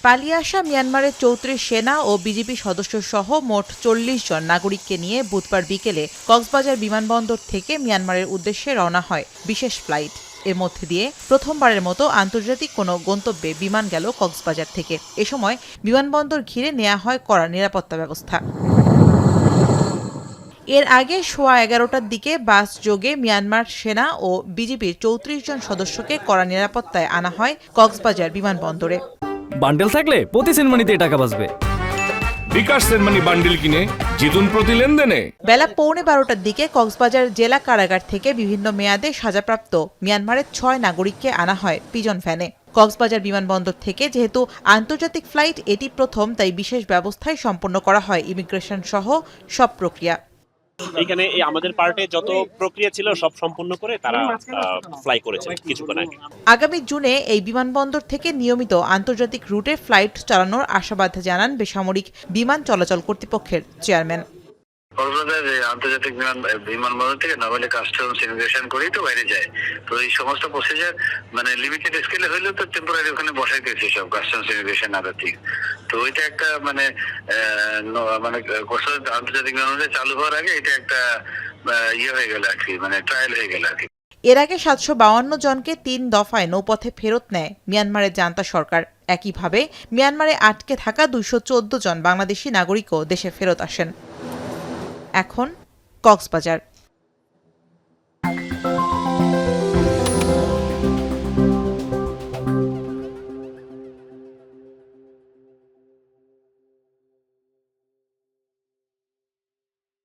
পালিয়ে আসা মিয়ানমারের ৩৪ সেনা ও বিজিবি সদস্য সহ মোট ৪০ জন নাগরিককে নিয়ে বুধবার বিকেলে কক্সবাজার বিমানবন্দর থেকে মিয়ানমারের উদ্দেশ্যে রওনা হয় বিশেষ ফ্লাইট। এর মধ্যে দিয়ে প্রথমবারের মতো আন্তর্জাতিক কোনো গন্তব্যে বিমান গেল কক্সবাজার থেকে। এ সময় বিমানবন্দর ঘিরে নেওয়া হয় কড়া নিরাপত্তা ব্যবস্থা। এর আগে সোয়া ১১টার দিকে বাস যোগে মিয়ানমার সেনা ও বিজিবির ৩৪ জন সদস্যকে কড়া নিরাপত্তায় আনা হয় কক্সবাজার বিমানবন্দরে। বান্ডেল থাকলে প্রতি সেনমানিতে টাকা বাঁচবে। বিকাশ সেনমানি বান্ডিল কিনে জিতুন প্রতি লেনদেনে। বেলা ১১:৩০টার দিকে কক্সবাজার জেলা কারাগার থেকে বিভিন্ন মেয়াদে সাজাপ্রাপ্ত মিয়ানমারের ৬ নাগরিককে আনা হয় পিজন ভ্যানে। কক্সবাজার বিমানবন্দর থেকে যেহেতু আন্তর্জাতিক ফ্লাইট এটি প্রথম, তাই বিশেষ ব্যবস্থায় সম্পন্ন করা হয় ইমিগ্রেশন সহ সব প্রক্রিয়া। এখানে আমাদের পার্টে যত প্রক্রিয়া ছিল সব সম্পূর্ণ করে তারা ফ্লাই করেছে কিছুক্ষণ আগে। আগামী জুনে এই বিমানবন্দর থেকে নিয়মিত আন্তর্জাতিক রুটে ফ্লাইট চালানোর আশাবাদ জানান বেসামরিক বিমান চলাচল কর্তৃপক্ষের চেয়ারম্যান। কক্সবাজার আন্তর্জাতিক বিমানবন্দর থেকে নর্মালি কাস্টমস ইমিগ্রেশন করেই তো বাইরে যায়। তো এই সমস্ত প্রসিজার মানে লিমিটেড স্কেলে হইলেও তো টেম্পোরারি ওখানে বসাইতেছে সব কাস্টমস ইমিগ্রেশন আদার্থিক। তো ওইটা একটা মানে আন্তর্জাতিক বিমানবন্দর চালু হওয়ার আগে এটা একটা ইয়ে হয়ে গেল আর কি, মানে ট্রায়াল হয়ে গেল আর কি। এর আগে ৭৫২ জনকে ৩ দফায় নৌপথে ফেরত নেয় মিয়ানমারের জান্তা সরকার। একইভাবে মিয়ানমারে আটকে থাকা ২১৪ জন বাংলাদেশি নাগরিকও দেশে ফেরত আসেন। এখন কক্সবাজার।